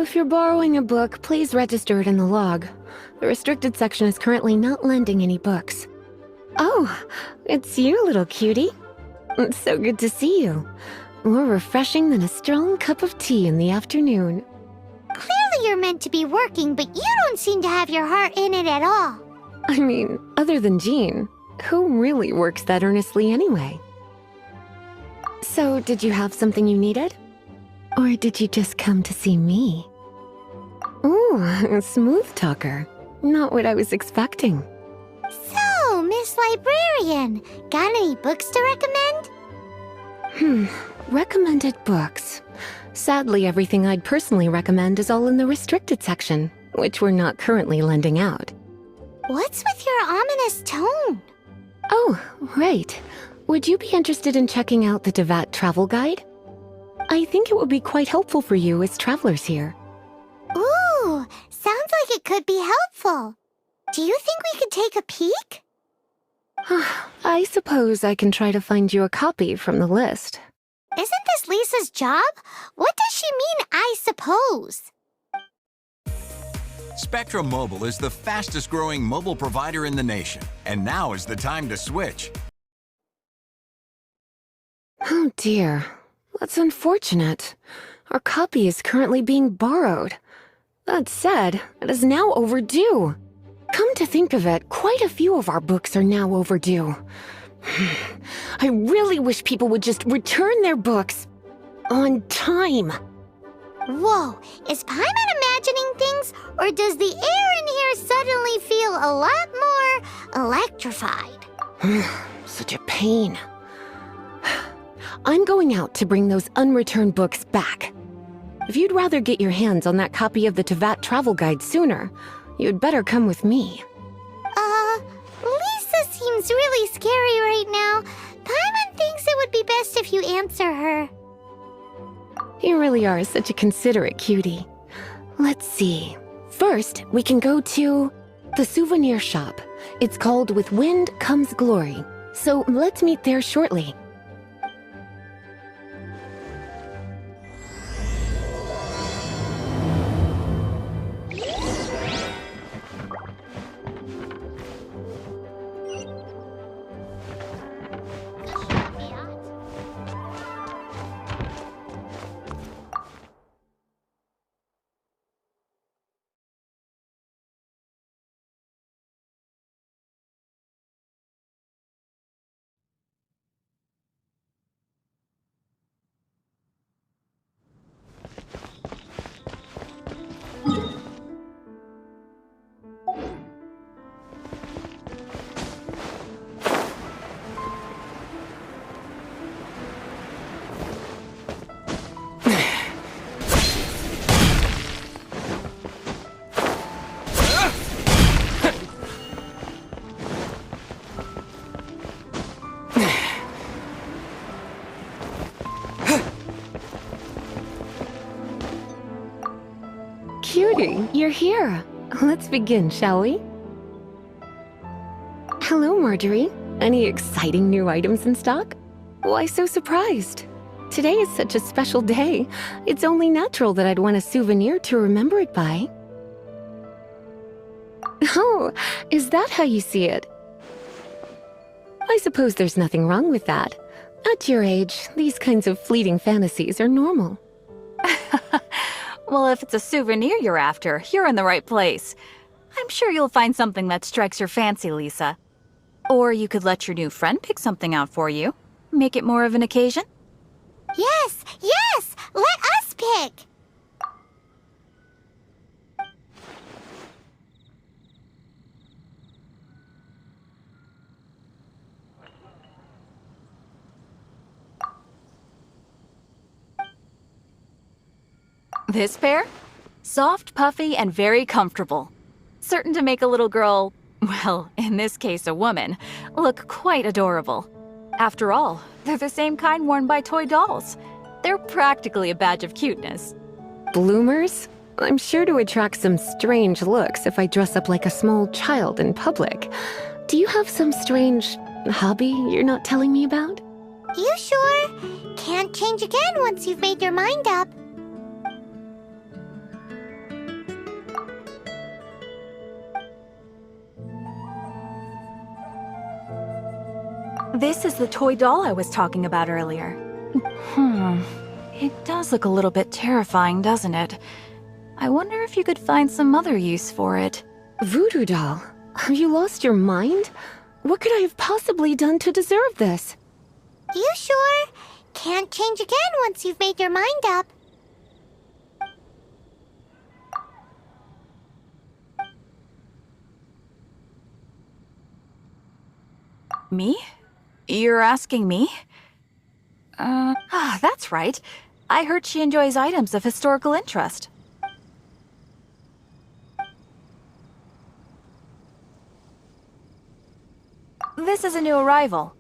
if you're borrowing a book, please register it in the log. The restricted section is currently not lending any books. Oh, it's you, little cutie. It's so good to see you. More refreshing than a strong cup of tea in the afternoon. Clearly you're meant to be working, but you don't seem to have your heart in it at all. I mean, other than Jean, who really works that earnestly anyway? So, did you have something you needed? Or did you just come to see me? Ooh, a smooth talker. Not what I was expecting. So, Miss Librarian, got any books to recommend? Recommended books. Sadly, everything I'd personally recommend is all in the restricted section, which we're not currently lending out. What's with your ominous tone? Oh, right. Would you be interested in checking out the Devat travel guide? I think it would be quite helpful for you as travelers here. Ooh, sounds like it could be helpful. Do you think we could take a peek? I suppose I can try to find you a copy from the list. Isn't this Lisa's job? What does she mean, I suppose? Spectrum Mobile is the fastest growing mobile provider in the nation, and now is the time to switch. Oh dear, that's unfortunate. Our copy is currently being borrowed. That said, it is now overdue. Come to think of it, quite a few of our books are now overdue. I really wish people would just return their books on time. Whoa, is Paimon imagining things, or does the air in here suddenly feel a lot more electrified? Such a pain. I'm going out to bring those unreturned books back. If you'd rather get your hands on that copy of the Tevat travel guide sooner, you'd better come with me. Lisa seems really scary right now. Paimon thinks it would be best if you answer her. You really are such a considerate cutie. Let's see. First, we can go to the souvenir shop. It's called With Wind Comes Glory. So let's meet there shortly. Cutie, you're here. Let's begin, shall we? Hello, Marjorie. Any exciting new items in stock? Why so surprised? Today is such a special day. It's only natural that I'd want a souvenir to remember it by. Oh, is that how you see it? I suppose there's nothing wrong with that. At your age, these kinds of fleeting fantasies are normal. Well, if it's a souvenir you're after, you're in the right place. I'm sure you'll find something that strikes your fancy, Lisa. Or you could let your new friend pick something out for you. Make it more of an occasion. Yes, yes! Let us pick! This pair? Soft, puffy, and very comfortable. Certain to make a little girl, well, in this case a woman, look quite adorable. After all, they're the same kind worn by toy dolls. They're practically a badge of cuteness. Bloomers? I'm sure to attract some strange looks if I dress up like a small child in public. Do you have some strange hobby you're not telling me about? You sure? Can't change again once you've made your mind up. This is the toy doll I was talking about earlier. It does look a little bit terrifying, doesn't it? I wonder if you could find some other use for it. Voodoo doll? Have you lost your mind? What could I have possibly done to deserve this? You sure? Can't change again once you've made your mind up. Me? You're asking me? That's right. I heard she enjoys items of historical interest. This is a new arrival.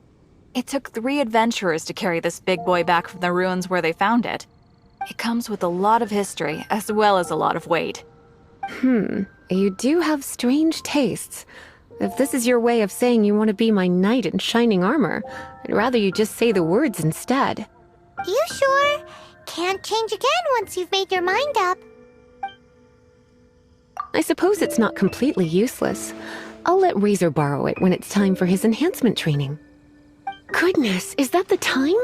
It took 3 adventurers to carry this big boy back from the ruins where they found it. It comes with a lot of history, as well as a lot of weight. You do have strange tastes. If this is your way of saying you want to be my knight in shining armor, I'd rather you just say the words instead. You sure? Can't change again once you've made your mind up. I suppose it's not completely useless. I'll let Razor borrow it when it's time for his enhancement training. Goodness, is that the time?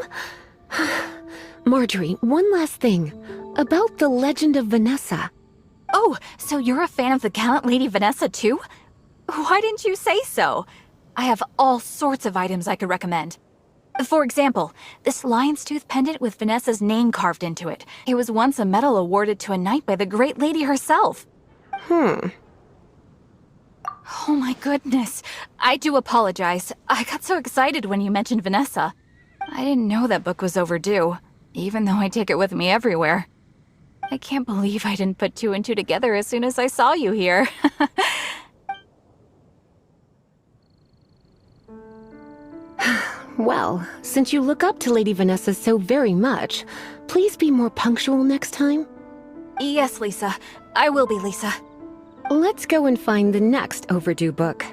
Marjorie, one last thing. About the legend of Vanessa. Oh, so you're a fan of the gallant Lady Vanessa too? Why didn't you say so? I have all sorts of items I could recommend. For example, this lion's tooth pendant with Vanessa's name carved into it. It was once a medal awarded to a knight by the great lady herself. Oh my goodness. I do apologize. I got so excited when you mentioned Vanessa. I didn't know that book was overdue, even though I take it with me everywhere. I can't believe I didn't put 2 and 2 together as soon as I saw you here. Well, since you look up to Lady Vanessa so very much, please be more punctual next time. Yes, Lisa. I will be, Lisa. Let's go and find the next overdue book.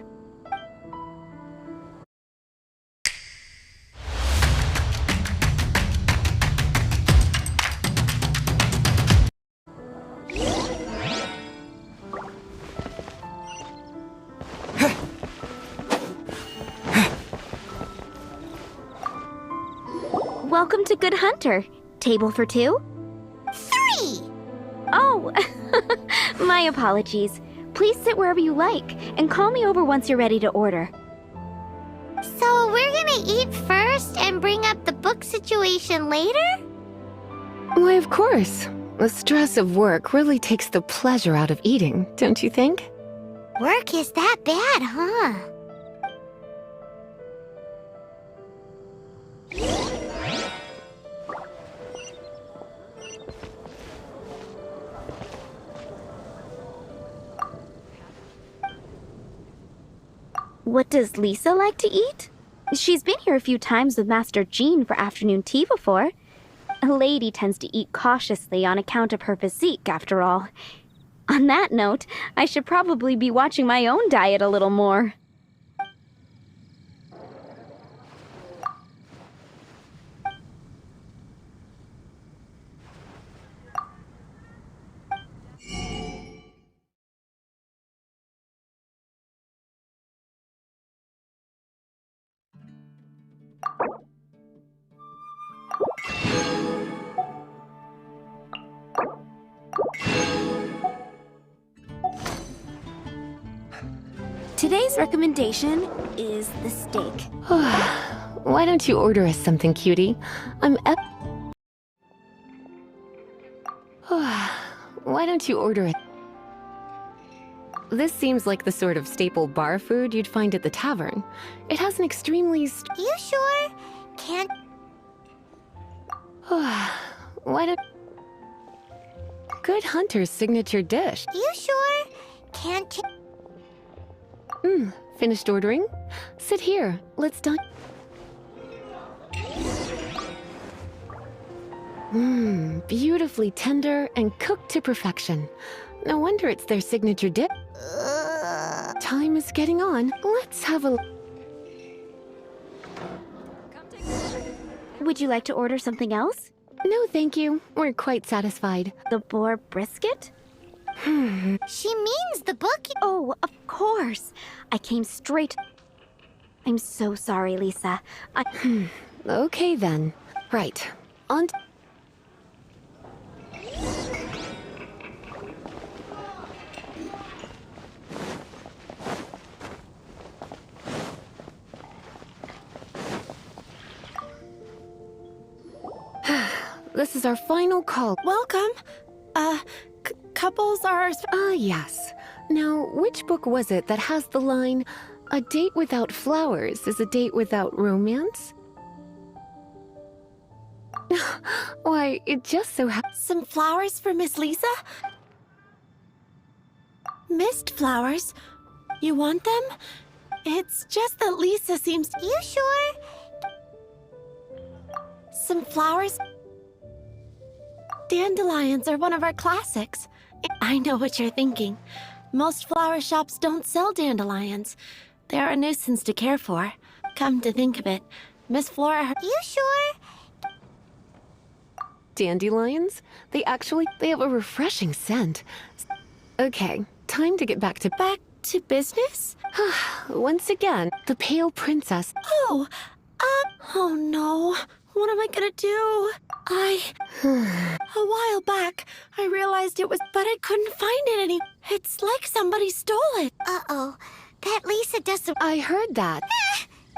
Welcome to Good Hunter. Table for 2? 3! Oh, my apologies. Please sit wherever you like, and call me over once you're ready to order. So we're gonna eat first and bring up the book situation later? Why, of course. The stress of work really takes the pleasure out of eating, don't you think? Work is that bad, huh? What does Lisa like to eat? She's been here a few times with Master Jean for afternoon tea before. A lady tends to eat cautiously on account of her physique, after all. On that note, I should probably be watching my own diet a little more. Today's recommendation is the steak. Why don't you order us something, cutie? Why don't you order it? This seems like the sort of staple bar food you'd find at the tavern. It has an extremely You sure? Can't... Why don't... Good Hunter's signature dish. You sure? Can't... Finished ordering? Sit here. Let's dine. Beautifully tender and cooked to perfection. No wonder it's their signature dip. Time is getting on. Let's have a... Would you like to order something else? No, thank you. We're quite satisfied. The boar brisket? She means the book... Oh, of course. I came straight... I'm so sorry, Lisa. Okay then. Right. On. This is our final call. Welcome. Couples are... Ah, yes. Now, which book was it that has the line, "A date without flowers is a date without romance"? Why, it just so happens. Some flowers for Miss Lisa? Mist flowers? You want them? It's just that Lisa seems... You sure? Some flowers? Dandelions are one of our classics. I know what you're thinking. Most flower shops don't sell dandelions. They're a nuisance to care for. Come to think of it, Miss Flora... You sure? Dandelions? They have a refreshing scent. Okay, time to get back to... Back to business? Once again, the Pale Princess. Oh no. What am I gonna do? A while back, I realized it was... But I couldn't find it any... It's like somebody stole it. Uh-oh. That Lisa doesn't... I heard that.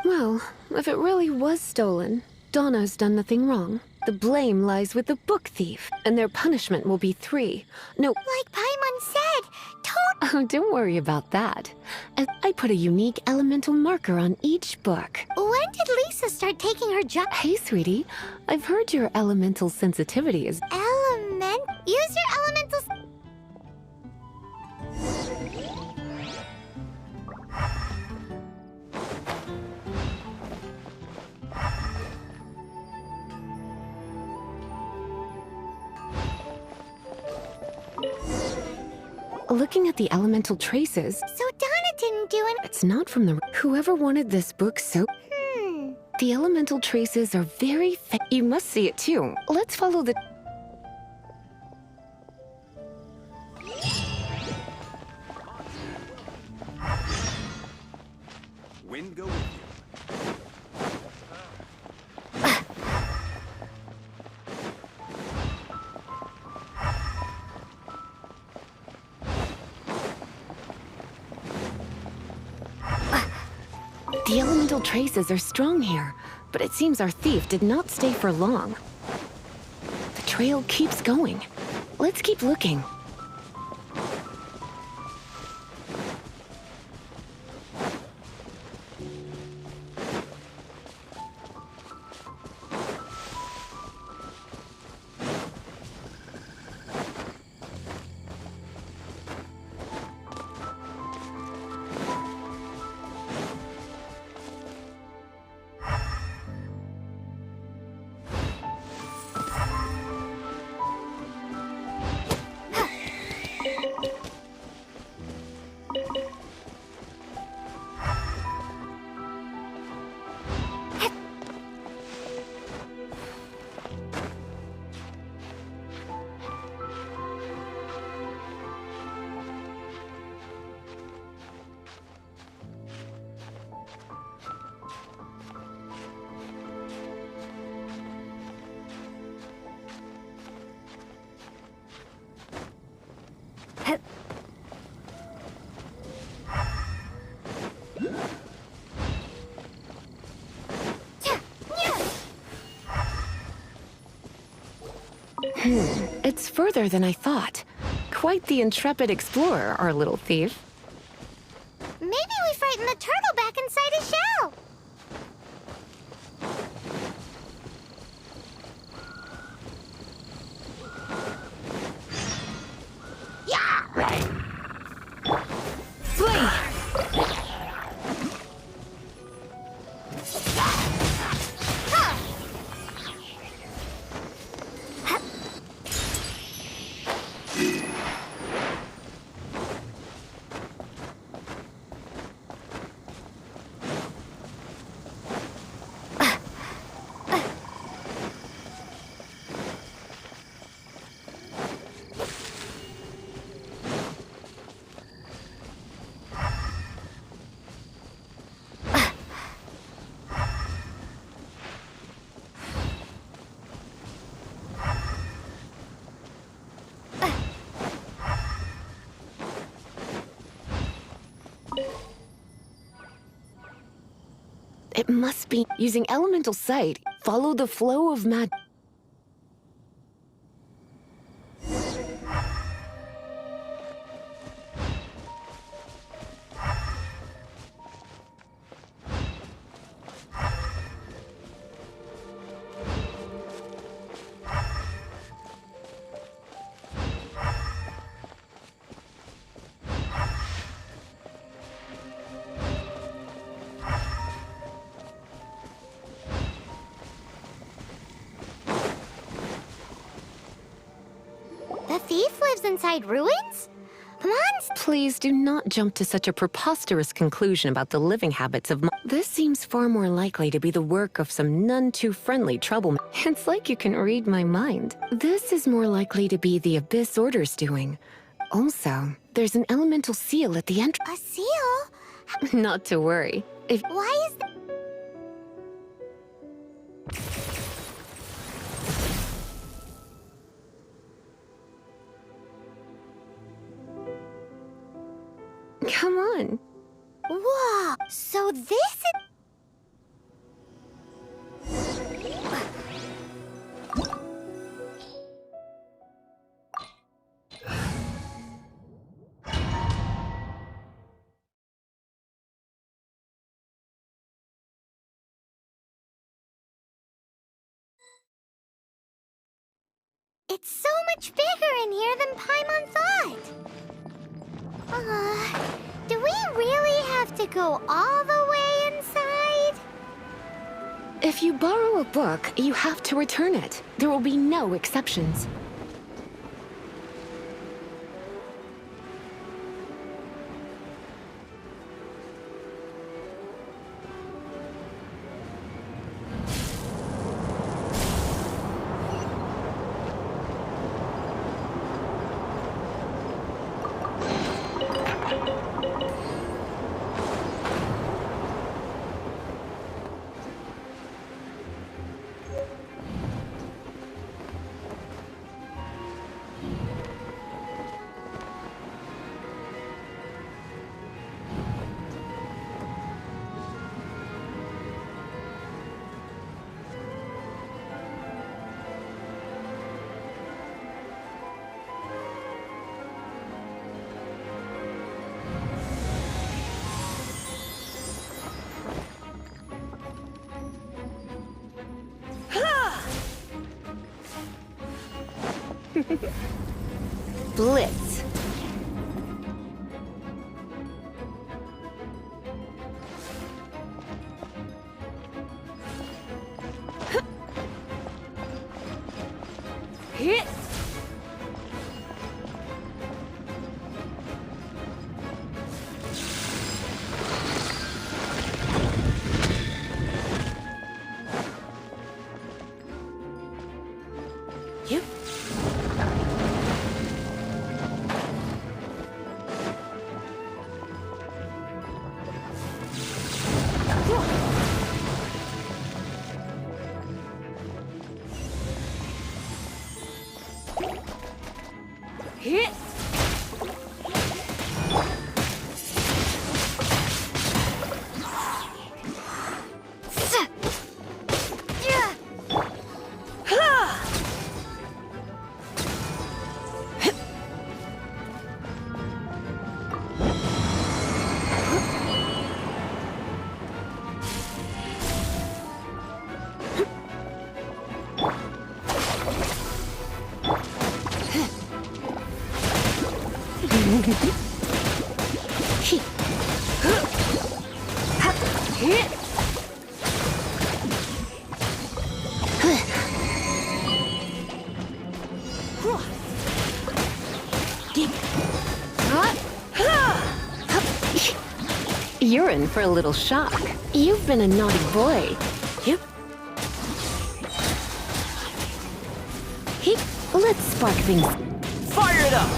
Well, if it really was stolen, Donna's done nothing wrong. The blame lies with the book thief, and their punishment will be 3. No, Like Paimon said, oh, don't worry about that. I put a unique elemental marker on each book. When did Lisa start taking her job? Hey, sweetie, I've heard your elemental sensitivity is... Use your elementals... Looking at the elemental traces, So Donna didn't do it. it's not from the... Whoever wanted this book so... The elemental traces are very You must see it too. Let's follow the... Wind go with you. The elemental traces are strong here, but it seems our thief did not stay for long. The trail keeps going. Let's keep looking. It's further than I thought. Quite the intrepid explorer, our little thief. Maybe we frightened the turtle back inside his shell. It must be using elemental sight. Follow the flow of magic. The thief lives inside ruins? Paimon? Please do not jump to such a preposterous conclusion about the living habits of This seems far more likely to be the work of some none too friendly troublemaker. It's like you can read my mind. This is more likely to be the Abyss Order's doing. Also, there's an elemental seal at the entrance. A seal? Not to worry. If Why is that? Come on. Whoa! So this is... It's so much bigger in here than Paimon thought. Do we really have to go all the way inside? If you borrow a book, you have to return it. There will be no exceptions. Blitz. Hit. Yep. Hit. You're in for a little shock. You've been a naughty boy. Yep. Hey, let's spark things. Fire it up!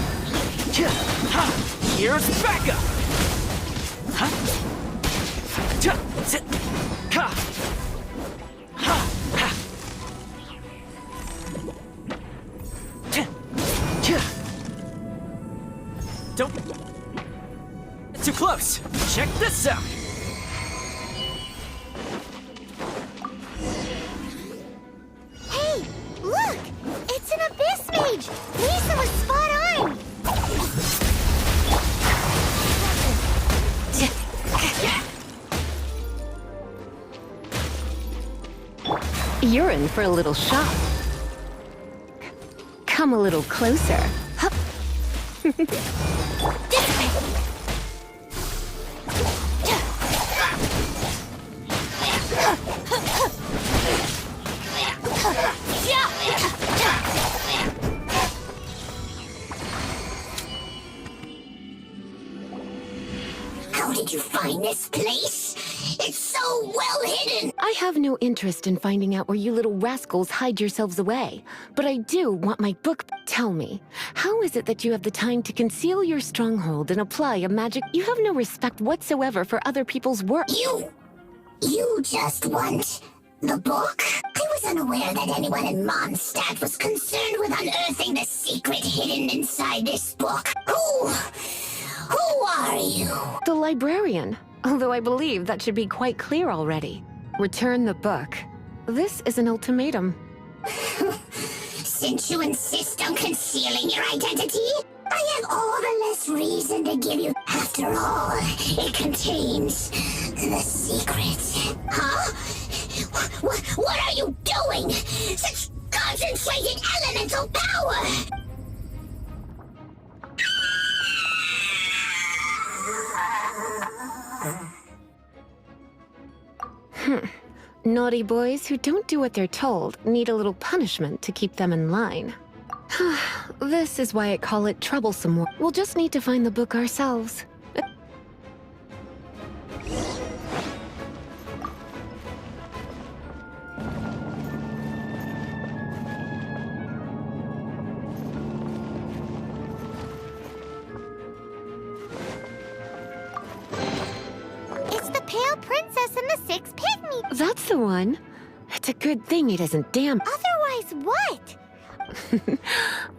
Here's backup! Don't get too close. Check this out. You're in for a little shock. Come a little closer. Hup. How did you find this place? It's so well hidden. I have no interest in finding out where you little rascals hide yourselves away, but I do want my book. Tell me, how is it that you have the time to conceal your stronghold and apply a magic? You have no respect whatsoever for other people's work. You just want the book? I was unaware that anyone in Mondstadt was concerned with unearthing the secret hidden inside this book. Who are you? The librarian, although I believe that should be quite clear already. Return the book. This is an ultimatum. Since you insist on concealing your identity, I have all the less reason to give you. After all, it contains the secret. Huh? What are you doing? Such concentrated elemental power! Naughty boys who don't do what they're told need a little punishment to keep them in line. This is why I call it troublesome. We'll just need to find the book ourselves. It's the Pale Princess and the Six Pygmies. That's the one. It's a good thing it isn't damp. Otherwise, what?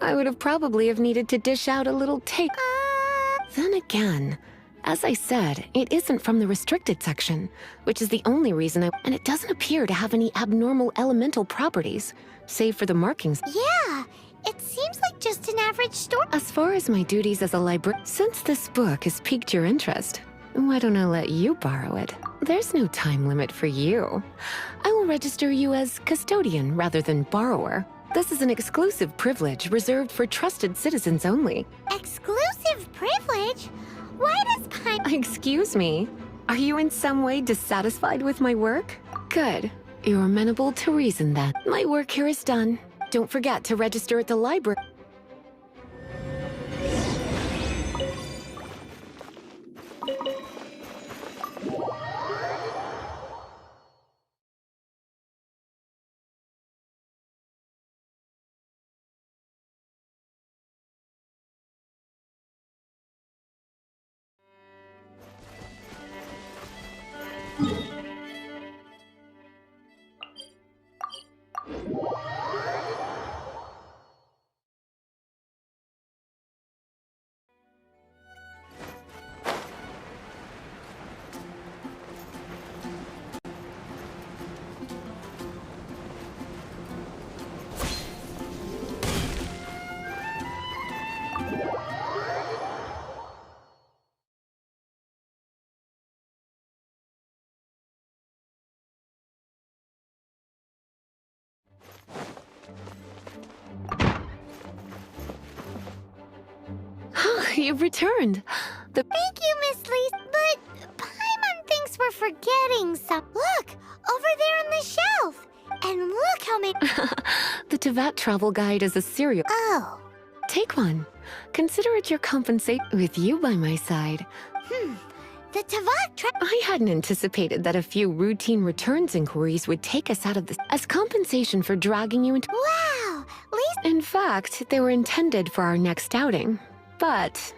I would have probably have needed to dish out a little take. Then again, as I said, it isn't from the restricted section, which is the only reason and it doesn't appear to have any abnormal elemental properties, save for the markings. Yeah, it seems like just an average store. As far as my duties as a librarian, since this book has piqued your interest, why don't I let you borrow it? There's no time limit for you. I will register you as custodian rather than borrower. This is an exclusive privilege reserved for trusted citizens only. Exclusive privilege? Why does Excuse me? Are you in some way dissatisfied with my work? Good. You're amenable to reason then. My work here is done. Don't forget to register at the library. You've returned. Thank you, Miss Lee, but Paimon thinks we're forgetting some. Look, over there on the shelf. And look how many. The Tevat travel guide is a serial. Oh. Take one. Consider it your compensation with you by my side. The Tevat I hadn't anticipated that a few routine returns inquiries would take us out of this as compensation for dragging you into. Wow! Lisa. In fact, they were intended for our next outing. But